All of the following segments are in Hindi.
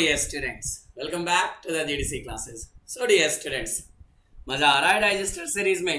dear students, welcome back to the GDC classes. So dear students, मजा आ रहा है डाइजेस्टर सीरीज में?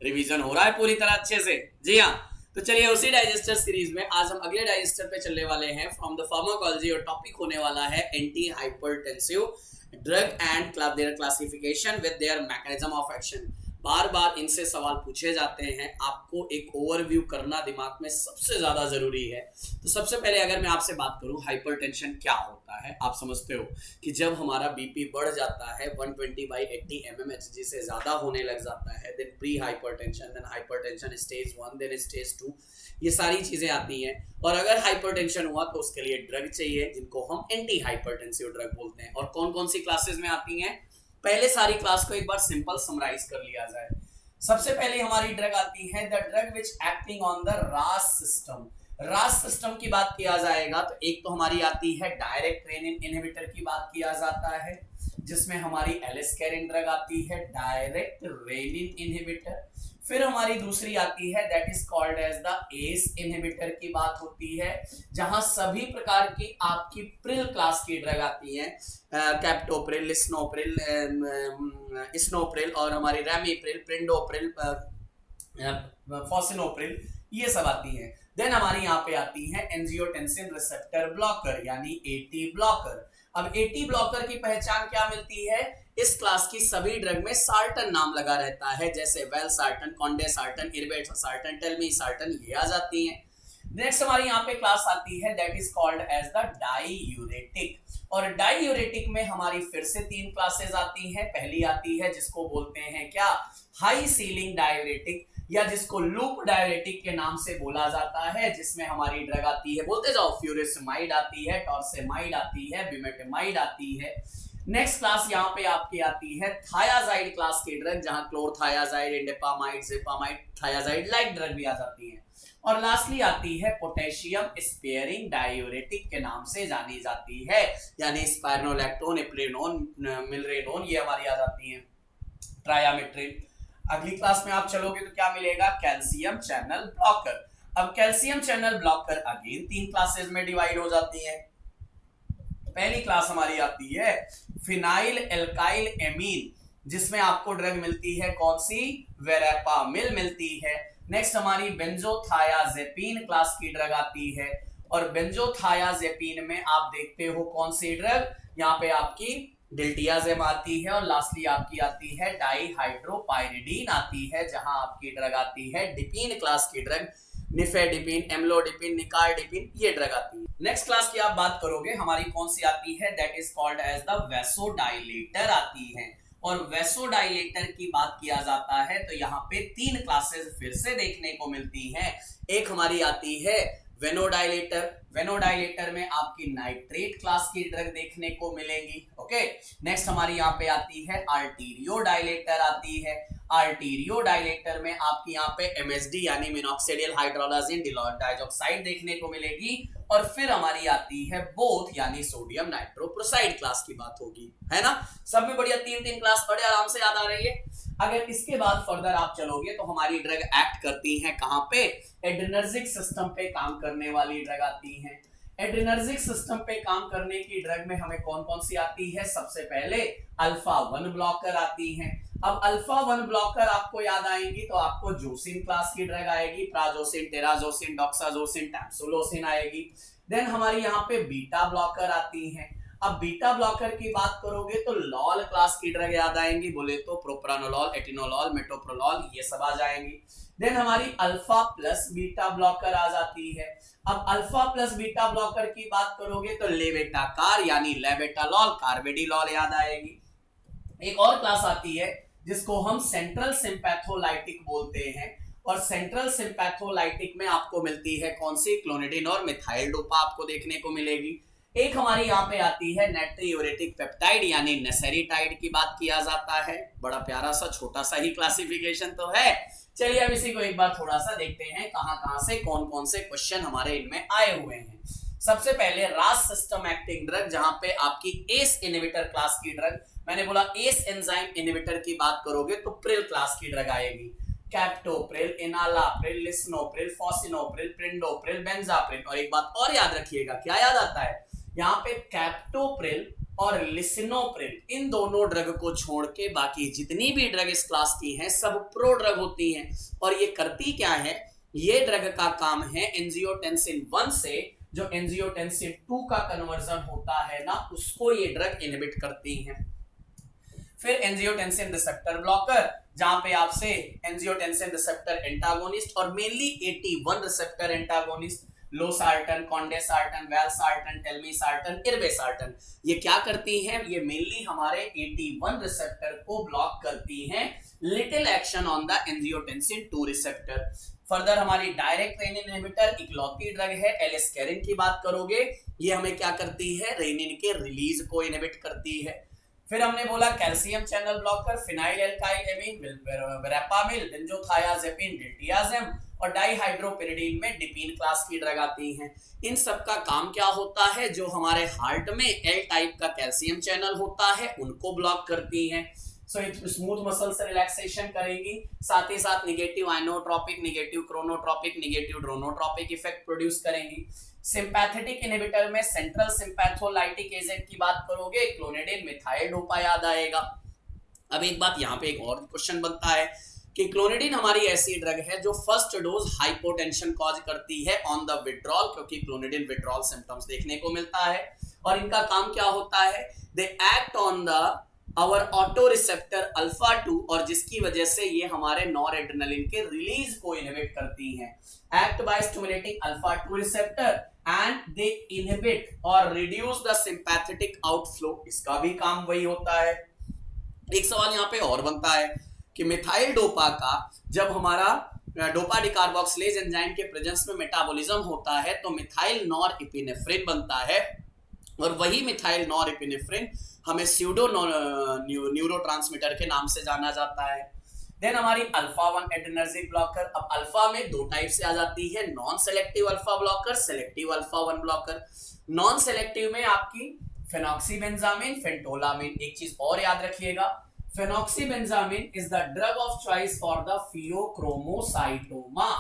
रिवीजन हो रहा है पूरी तरह अच्छे से? जी हाँ, तो चलिए उसी डाइजेस्टर सीरीज में आज हम अगले डाइजेस्टर पे चलने वाले हैं फ्रॉम द फार्माकोलॉजी और टॉपिक होने वाला है anti hypertensive drug and their classification with their mechanism of action. बार बार इनसे सवाल पूछे जाते हैं, आपको एक ओवरव्यू करना दिमाग में सबसे ज्यादा जरूरी है। तो सबसे पहले अगर मैं आपसे बात करूं हाइपरटेंशन क्या होता है, आप समझते हो कि जब हमारा बीपी बढ़ जाता है 120/80 mmHg से ज्यादा होने लग जाता है, then pre hypertension, then hypertension stage 1, then stage 2, ये सारी चीजें आती हैं। और अगर हाइपरटेंशन हुआ तो उसके लिए ड्रग चाहिए जिनको हम एंटी हाइपरटेंसिव ड्रग बोलते हैं। और कौन कौन सी क्लासेस में आती हैं, पहले सारी क्लास को एक बार सिंपल समराइज कर लिया जाए। सबसे पहले हमारी ड्रग आती है the drug which acting on the रास सिस्टम। रास सिस्टम की बात किया जाएगा तो एक तो हमारी आती है डायरेक्ट रेनिन इनहिबिटर की बात किया जाता है, जिसमें हमारी एलिस्केरिन ड्रग आती है डायरेक्ट रेनिन इनहिबिटर। फिर हमारी दूसरी आती है that is called as the ACE inhibitor की बात होती है, जहां सभी प्रकार की आपकी प्रिल क्लास की ड्रग आती हैं, कैप्टोप्रिल, स्नोप्रिल और हमारी रेमिप्रिल, प्रिंडोप्रिल, फॉसिनोप्रिल, ये सब आती हैं। देन हमारी यहाँ पे आती है एंजियोटेंसिन रिसेप्टर ब्लॉकर यानी एटी ब्लॉकर। अब एटी ब्लॉकर की पहचान क्या मिलती है, इस क्लास की सभी ड्रग में सार्टन नाम लगा रहता है, जैसे वेलसार्टन, कॉन्डेसार्टन, इरबेसार्टन, टेलमीसार्टन, ये आ जाती हैं। नेक्स्ट हमारी यहाँ पे क्लास आती है that is called as the diuretic. और डाईयूरेटिक में हमारी फिर से 3 क्लासेस आती हैं। पहली आती है जिसको बोलते हैं क्या, हाई सीलिंग डायूरेटिक, या जिसको लूप डायूरेटिक के नाम से बोला जाता है, जिसमें हमारी ड्रग आती है, बोलते जाओ, फ्यूरिसमाइड आती है, टॉर्सेमाइड आती है, बिमेटेमाइड आती है। नेक्स्ट क्लास यहाँ पे आपकी आती है थायाजाइड क्लास की ड्रग, जहां क्लोरथायाजाइड, इंडेपामाइड, जेपामाइड, थायाजाइड लाइक ड्रग भी आ जाती है। और लास्टली आती है पोटेशियम स्पेयरिंग डायूरेटिक के नाम से जानी जाती है, यानी स्पाइरोलैक्टोन, एप्लेनोन, मिलरेनोन, ये हमारी आ जाती है, ट्रायामेट्रिन। अगली क्लास में आप चलोगे तो क्या मिलेगा, कैल्शियम चैनल ब्लॉकर। अब calcium channel blocker again 3 classes में डिवाइड हो जाती है। पहली क्लास हमारी आती है फिनाइल एल्काइल एमीन, जिसमें आपको ड्रग मिलती है कौन सी, वेरेपामिल मिलती है। नेक्स्ट हमारी बेंजोथायाजेपिन क्लास की ड्रग आती है, और बेंजोथायाजेपिन में आप देखते हो कौन सी ड्रग, यहाँ पे आपकी डिल्टियाजेम आती है, और लास्टली आपकी आती है डाईहाइड्रोपाइरिडीन आती है, जहां आपकी ड्रग आती है डिपीन क्लास की ड्रग, निफेडिपिन, एम्लोडिपिन, निकार्डिपिन, ये ड्रग आती है। नेक्स्ट क्लास की आप बात करोगे हमारी कौन सी आती है, that is called as the vasodilator आती है। और वेसोडाइलेटर की बात किया जाता है तो यहाँ पे 3 क्लासेस फिर से देखने को मिलती हैं। एक हमारी आती है वेनोडाइलेटर। वेनोडाइलेटर में आपकी नाइट्रेट क्लास की ड्रग देखने को मिलेगी। ओके, नेक्स्ट हमारी यहाँ पे आती है आर्टीरियोडाइलेटर आती है। आर्टीरियोडाइलेटर में आपकी यहाँ पे एमएसडी यानी मिनॉक्सिडियल हाइड्रोलाजिन डाइऑक्साइड देखने को मिलेगी। और फिर हमारी आती है बोथ यानी सोडियम नाइट्रोप्रोसाइड क्लास की बात होगी, है ना। सब में बढ़िया 3 क्लास बड़े आराम से याद आ रही है। अगर इसके बाद फर्दर आप चलोगे तो हमारी ड्रग एक्ट करती है कहां पे, एड्रेनर्जिक सिस्टम पे काम करने वाली ड्रग आती है। एड्रेनर्जिक सिस्टम पे काम करने की ड्रग में हमें कौन कौन सी आती है, सबसे पहले अल्फा 1 ब्लॉकर आती है। अब अल्फा 1 ब्लॉकर आपको याद आएंगी तो आपको जोसिन क्लास की ड्रग आएगी, प्राजोसिन, टेराजोसिन, डॉक्साजोसिन, टैम्सुलोसिन आएगी। देन हमारी यहाँ पे बीटा ब्लॉकर आती है। अब बीटा ब्लॉकर की बात करोगे तो लॉल क्लास की ड्रग याद आएंगी, बोले तो प्रोप्रानोलॉल, एटिनोलॉल, मेटोप्रोलॉल, ये सब आ जाएंगी। देन हमारी अल्फा प्लस बीटा ब्लॉकर आ जाती है। अब अल्फा प्लस बीटा ब्लॉकर की बात करोगे तो लेवेटाकार यानी लेवेटालॉल, कार्वेडिलॉल याद आएगी। एक और क्लास आती है जिसको हम सेंट्रल सिंपैथोलाइटिक बोलते हैं, और सेंट्रल सिंपैथोलाइटिक में आपको मिलती है कौन सी, क्लोनिडिन और मिथाइल डोपा आपको देखने को मिलेगी। एक हमारी यहाँ पे आती है नाइट्रियूरेटिक पेप्टाइड यानी नेसेरिटाइड की बात किया जाता है। बड़ा प्यारा सा छोटा सा ही क्लासिफिकेशन तो है। चलिए अब इसी को एक बार थोड़ा सा देखते हैं कहां से कौन से क्वेश्चन हमारे इनमें आए हुए हैं। सबसे पहले रास सिस्टम एक्टिंग ड्रग, जहां पे आपकी एस इनहिबिटर क्लास की ड्रग, मैंने बोला एस एंजाइम इनहिबिटर की बात करोगे तो प्रिल क्लास की ड्रग आएगी। Captopril, enalapril, lisinopril, fosinopril, perindopril, benazepril. और एक बात और याद रखिएगा, क्या याद आता है, यहाँ पे कैप्टोप्रिल और लिसिनोप्रिल इन दोनों ड्रग को छोड़ के बाकी जितनी भी ड्रग इस क्लास की हैं सब प्रो ड्रग होती हैं। और ये करती क्या है, ये ड्रग का काम है एंजियोटेंसिन 1 से जो एंजियोटेंसिन 2 का कन्वर्जन होता है ना, उसको ये ड्रग इनहिबिट करती हैं। फिर एंजियोटेंसिन रिसेप्टर ब्लॉकर, जहां पे आपसे एंजियोटेंसिन रिसेप्टर एंटागोनिस्ट और mainly 81 receptor antagonist losartan, candesartan, valsartan, telmisartan, irbesartan, ये क्या करती हैं, ये मेनली हमारे 81 रिसेप्टर को ब्लॉक करती हैं, little action on the angiotensin 2 receptor. Further हमारी डायरेक्ट रेनिन इनहिबिटर इकलौती ड्रग है एलिस्केरिन की बात करोगे, ये हमें क्या करती है, रेनिन के रिलीज को इनहिबिट करती है। फिर हमने बोला calcium channel blocker phenyl alkyl amine, verapamil, benzothiazepine, diltiazem और डाइहाइड्रोपिरिडीन में डिपीन क्लास की ड्रग आती हैं। इन सब का काम क्या होता है, जो हमारे हार्ट में एल टाइप का कैल्शियम चैनल होता है उनको ब्लॉक करती हैं। सो स्मूथ मसल से रिलैक्सेशन करेंगी, साथ ही साथ negative inotropic, negative chronotropic, negative dromotropic effect produce करेंगी। सिंपैथेटिक इनहिबिटर में सेंट्रल सिंपैथोलाइटिक एजेंट की बात करोगे, क्लोनिडिन, मिथाइल डोपा याद आएगा। अब एक बात यहाँ पे एक और क्वेश्चन बनता है कि क्लोनिडिन हमारी ऐसी ड्रग है जो फर्स्ट डोज हाइपोटेंशन कॉज करती है ऑन द विड्रॉल, क्योंकि क्लोनिडिन विड्रॉल सिम्टम्स देखने को मिलता है। और इनका काम क्या होता है, they act on the our auto receptor alpha 2 और जिसकी वजह से ये हमारे नॉरएड्रेनालिन के रिलीज को इनहिबिट करती हैं। Act by stimulating alpha 2 receptor and they inhibit और रिड्यूस द सिंपैथेटिक आउटफ्लो, इसका भी काम वही होता है। एक सवाल यहाँ पे और बनता है कि मिथाइल डोपा का जब हमारा डोपा डिकार्बोक्सिलेज एंजाइम के प्रेजेंस में मेटाबॉलिज्म होता है तो मिथाइल नॉरएपिनेफ्रिन बनता है, और वही मिथाइल नॉरएपिनेफ्रिन हमें स्यूडो न्यूरोट्रांसमीटर के नाम से जाना जाता है। देन हमारी अल्फा 1 एड्रेनर्जिक ब्लॉकर, अब अल्फा में दो टाइप से आ जाती है, non selective alpha blocker, selective alpha 1 blocker. Non selective में आपकी फेनॉक्सीबेंजामिन, फेंटोलामिन। एक चीज और याद रखिएगा, फेनॉक्सीबेंजामिन is the drug of choice for the pheochromocytoma,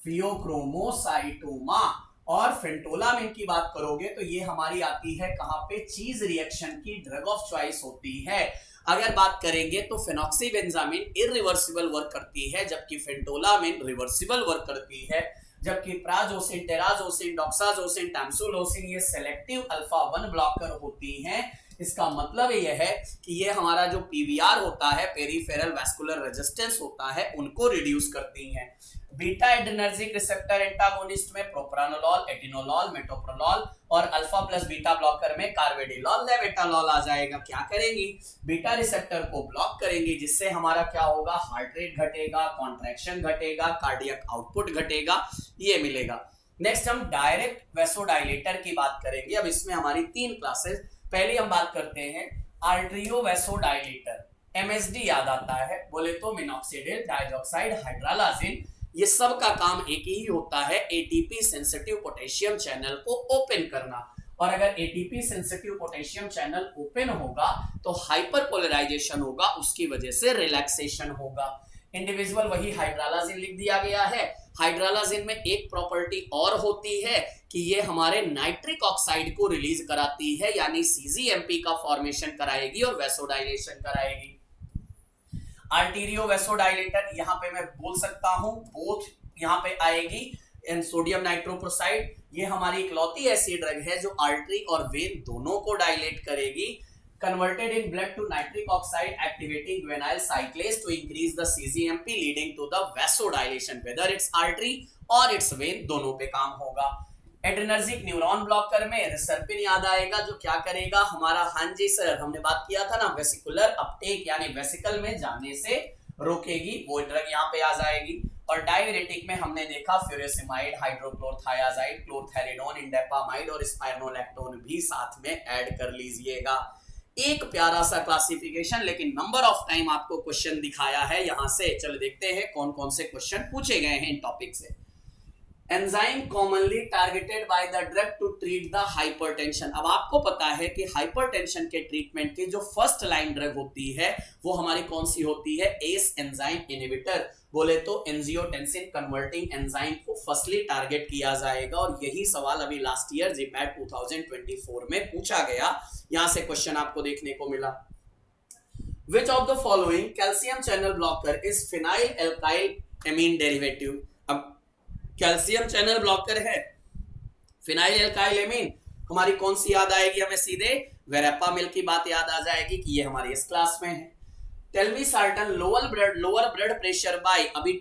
pheochromocytoma. और फेंटोलामिन की बात करोगे तो ये हमारी आती है कहां पे, चीज रिएक्शन की ड्रग ऑफ चॉइस होती है। अगर बात करेंगे तो फेनॉक्सीबेंजामिन इरिवर्सिबल वर्क करती है, जबकि फेंटोलामिन रिवर्सिबल वर्क करती है। जबकि प्राजोसिन, टेराजोसिन, डॉक्साजोसिन, टैम्सुलोसिन ये सेलेक्टिव अल्फा 1 ब्लॉकर होती हैं। इसका मतलब यह है कि ये हमारा जो पीवीआर होता है, पेरिफेरल वैस्कुलर रेजिस्टेंस होता है, उनको रिड्यूस करती हैं। बीटा एड्रेनर्जिक रिसेप्टर एंटागोनिस्ट में प्रोप्रानोलॉल, एटिनोलॉल, मेटोप्रोलॉल और अल्फा प्लस बीटा ब्लॉकर में कार्वेडिलॉल, लेवेटालॉल आ जाएगा। क्या करेंगी, बीटा रिसेप्टर को ब्लॉक करेंगी, जिससे हमारा क्या होगा, हार्ट रेट घटेगा, कॉन्ट्रैक्शन घटेगा, कार्डियक आउटपुट घटेगा, ये मिलेगा। नेक्स्ट हम डायरेक्ट वेसोडाइलेटर की बात करेंगे। अब इसमें हमारी 3 क्लासेस, पहले हम बात करते हैं आर्टरियो वेसोडाइलेटर। एमएसडी याद आता है, बोले तो मिनॉक्सिडिल डाइऑक्साइड हाइड्रालाजिन, ये सब का काम एक ही होता है, एटीपी सेंसिटिव पोटेशियम चैनल को ओपन करना। और अगर ATP sensitive potassium channel open होगा तो हाइपरपोलराइजेशन होगा, उसकी वजह से रिलैक्सेशन होगा। इंडिविजुअल वही हाइड्रालाजिन लिख दिया गया है। हाइड्रालाजिन में एक प्रॉपर्टी और होती है कि ये हमारे नाइट्रिक ऑक्साइड को रिलीज कराती है, यानी सीजीएमपी का फॉर्मेशन कराएगी और वेसोडाइलेशन कराएगी। आर्टीरियो वेसोडाइलेटर, यहाँ पे मैं बोल सकता हूं बोथ यहाँ पे आएगी। एंड सोडियम नाइट्रोप्रोसाइड, ये हमारी इकलौती ऐसी ड्रग है जो आर्टरी और वेन दोनों को डायलेट करेगी। Converted in blood to nitric oxide, activating guanylyl cyclase to increase the cGMP, leading to the vasodilation, whether it's artery और इट्स वेन, दोनों पे काम होगा। एड्रेनर्जिक न्यूरॉन ब्लॉकर में रिसर्पिन याद आएगा, जो क्या करेगा हमारा, हाँ जी सर हमने बात किया था ना, वेसिकुलर अपटेक यानी वेसिकल में जाने से रोकेगी, वो ड्रग यहाँ पे आ जाएगी। और डाययूरेटिक में हमने देखा फ्यूरेसिमाइड, हाइड्रोक्लोरथायाजाइड, क्लोरथेरिडोन, इंडेपामाइड और स्पाइरोलैक्टोन भी साथ में ऐड कर लीजिएगा। एक प्यारा सा क्लासिफिकेशन, लेकिन नंबर ऑफ टाइम आपको क्वेश्चन दिखाया है। यहां से चलो देखते हैं कौन कौन से क्वेश्चन पूछे गए हैं इन टॉपिक से। Enzyme commonly targeted by the drug to treat the hypertension. अब आपको पता है कि हाइपरटेंशन के ट्रीटमेंट की जो फर्स्ट लाइन ड्रग होती है वो हमारी कौन सी होती है? S enzyme inhibitor. बोले तो एंजियोटेंसिन कन्वर्टिंग एंजाइम को फर्स्टली टारगेट किया जाएगा, और यही सवाल अभी लास्ट ईयर जीपैट 2024 में पूछा गया। यहां से क्वेश्चन आपको देखने को मिला। Which of the following calcium channel blocker is phenyl alkyl amine derivative? अब कैल्शियम चैनल ब्लॉकर है फिनाइल एल्काइल एमीन, हमारी कौन सी याद आएगी? हमें सीधे वेरेपामिल की बात याद आ जाएगी कि ये हमारी इस क्लास में है। Telmisartan lower blood pressure by, अभी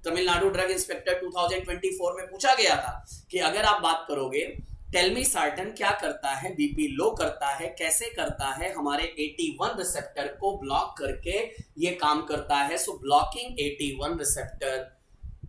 तमिलनाडु ड्रग इंस्पेक्टर 2024 में पूछा गया था कि अगर आप बात करोगे टेल्मिसार्टन क्या करता है? बीपी लो करता है। कैसे करता है? हमारे AT1 रिसेप्टर को ब्लॉक करके ये काम करता है। So blocking AT1 receptor.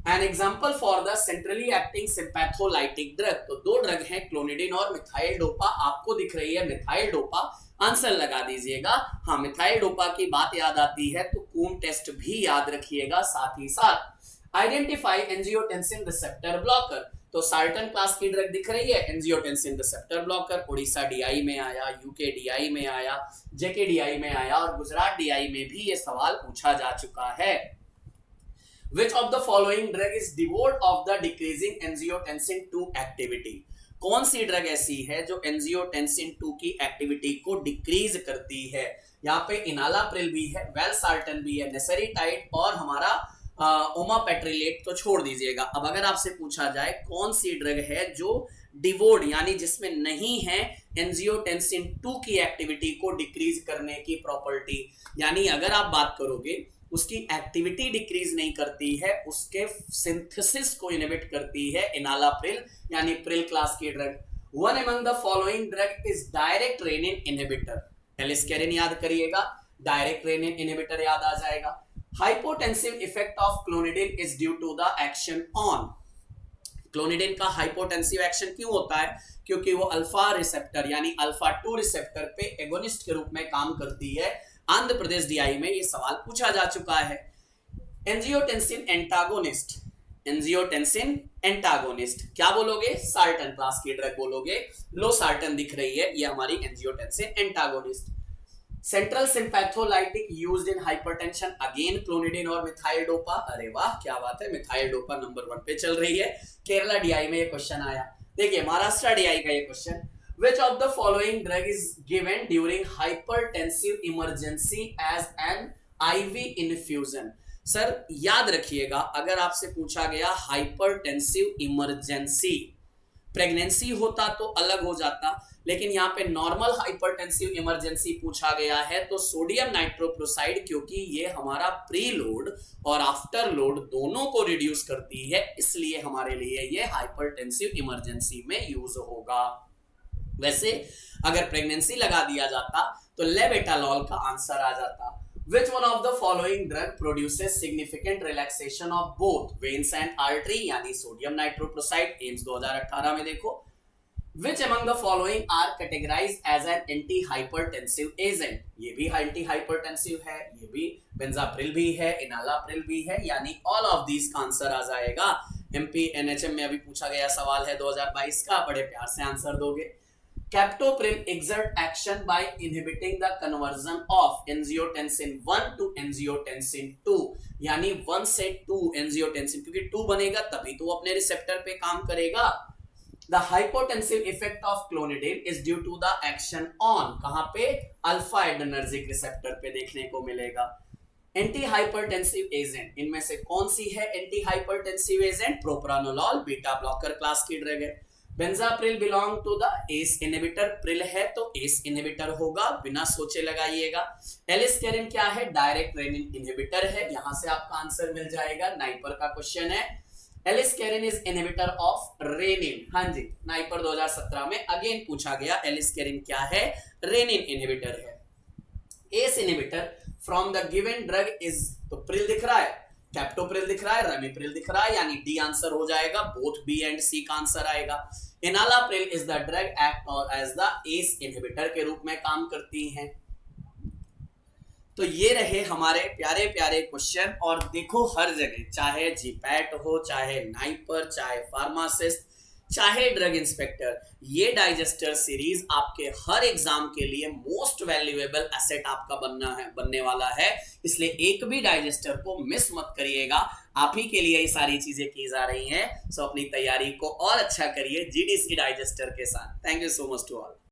An example for the centrally acting sympatholytic drug, तो दो ड्रग हैं क्लोनिडिन और मिथाइल डोपा। आपको दिख रही है मिथाइल डोपा, आंसर लगा दीजिएगा। हाँ, मिथाइल डोपा की बात याद आती है तो कूम टेस्ट भी याद रखिएगा साथ ही साथ। आइडेंटिफाई एंजियोटेंसिन रिसेप्टर ब्लॉकर, तो सार्टन क्लास की ड्रग दिख रही है angiotensin receptor blocker. Orissa DI में आया, UK DI में आया, JK DI में आया और गुजरात DI में भी ये सवाल पूछा जा चुका है। Which of the following drug is devoid of the decreasing angiotensin 2 activity? कौन सी ड्रग ऐसी है जो एंजियोटेंसिन 2 की एक्टिविटी को डिक्रीज करती है? यहाँ पे इनालाप्रिल भी है, वेलसार्टन भी है, नेसेरिटाइड और हमारा ओमापेट्रिलेट तो छोड़ दीजिएगा। अब अगर आपसे पूछा जाए कौन सी ड्रग है जो डिवोड यानी जिसमें नहीं है एंजियोटेंसिन 2 की एक्टिविटी को डिक्रीज करने की प्रॉपर्टी, यानी अगर आप बात करोगे उसकी एक्टिविटी डिक्रीज नहीं करती है, उसके सिंथेसिस को इनहिबिट करती है, इनालाप्रिल यानी प्रिल क्लास की drug. One among the following drug is direct renin inhibitor. Aliskiren याद करिएगा, डायरेक्ट रेनिन इनहिबिटर याद आ जाएगा। Hypotensive effect of clonidine is due to the action on. Clonidine का हाइपोटेंसिव एक्शन क्यों होता है? क्योंकि वो अल्फा रिसेप्टर यानी अल्फा 2 रिसेप्टर पे एगोनिस्ट के रूप में काम करती है। आंध्र प्रदेश DI में ये सवाल पूछा जा चुका है। एंजियोटेंसिन एंटागोनिस्ट, एंजियोटेंसिन एंटागोनिस्ट क्या बोलोगे? सार्टन क्लास की ड्रग बोलोगे। लो सार्टन दिख रही है, ये हमारी angiotensin antagonist. Central sympatholytic used in hypertension, again clonidine और मिथाइल डोपा। अरे वाह क्या बात है, मिथाइल डोपा नंबर 1 पे चल रही है। केरला DI में ये क्वेश्चन आया। देखिए महाराष्ट्र DI का ये question, which of the following drug is given during hypertensive emergency as an IV infusion? Sir याद रखिएगा, अगर आपसे पूछा गया हाइपरटेंसिव इमरजेंसी, प्रेगनेंसी होता तो अलग हो जाता, लेकिन यहाँ पे नॉर्मल हाइपरटेंसिव इमरजेंसी पूछा गया है तो सोडियम नाइट्रोक्लोराइड, क्योंकि ये हमारा प्री लोड और आफ्टर लोड दोनों को रिड्यूस करती है, इसलिए हमारे लिए ये हाइपरटेंसिव इमरजेंसी में यूज होगा। वैसे अगर प्रेगनेंसी लगा दिया जाता तो लेबेटालॉल का आंसर आ जाता। Which one of the following drug produces significant relaxation of both veins and artery, यानी सोडियम नाइट्रोक्लोराइड, एम्स 2018 में देखो। Which among the following are categorized as an anti-hypertensive agent? ये भी anti-hypertensive है, ये भी बेंजाप्रिल भी है, इनालाप्रिल भी है, यानी all of these का आंसर आ जाएगा। MP NHM में अभी पूछा गया सवाल है 2022 का, बड़े प्यार से आंसर दोगे। Captopril exert action by inhibiting the conversion of angiotensin 1 to angiotensin 2, यानी 1 से 2 angiotensin, क्योंकि 2 बनेगा तभी तो अपने रिसेप्टर पे काम करेगा। The hypotensive effect of clonidine is due to the action on, कहां पे? अल्फा एड्रेनर्जिक रिसेप्टर पे देखने को मिलेगा। एंटी हाइपरटेंसिव एजेंट, इनमें से कौन सी है anti hypertensive agent? Propranolol, beta blocker class की ड्रग है। Benazepril belong to the ACE inhibitor, pril है तो एस इनहिबिटर होगा, बिना सोचे लगाइएगा। एलिस्केरिन क्या है? डायरेक्ट रेनिन इनहिबिटर है, यहां से आपका आंसर मिल जाएगा। नाइपर का क्वेश्चन है, एलिस्केरिन इज इनहिबिटर ऑफ रेनिन। हाँ जी, नाइपर 2017 में अगेन पूछा गया, एलिस्केरिन क्या है? रेनिन इनहिबिटर है। ACE inhibitor from the given drug is, तो प्रिल दिख रहा है, कैप्टोप्रिल दिख रहा है, रमीप्रिल दिख रहा है, यानी डी आंसर हो जाएगा, बोथ बी एंड सी का आंसर आएगा। Enalapril is the drug act और एज द एस इनहिबिटर के रूप में काम करती हैं। तो ये रहे हमारे प्यारे प्यारे क्वेश्चन। और देखो हर जगह, चाहे जीपैट हो, चाहे नाइपर, चाहे फार्मासिस्ट, चाहे ड्रग इंस्पेक्टर, ये डाइजेस्टर सीरीज आपके हर एग्जाम के लिए मोस्ट वैल्यूएबल एसेट आपका बनने वाला है। इसलिए एक भी डाइजेस्टर को मिस मत करिएगा। आप ही के लिए ये सारी चीजें की जा रही हैं। सो अपनी तैयारी को और अच्छा करिए जीडीसी डाइजेस्टर के साथ। Thank you so much to all.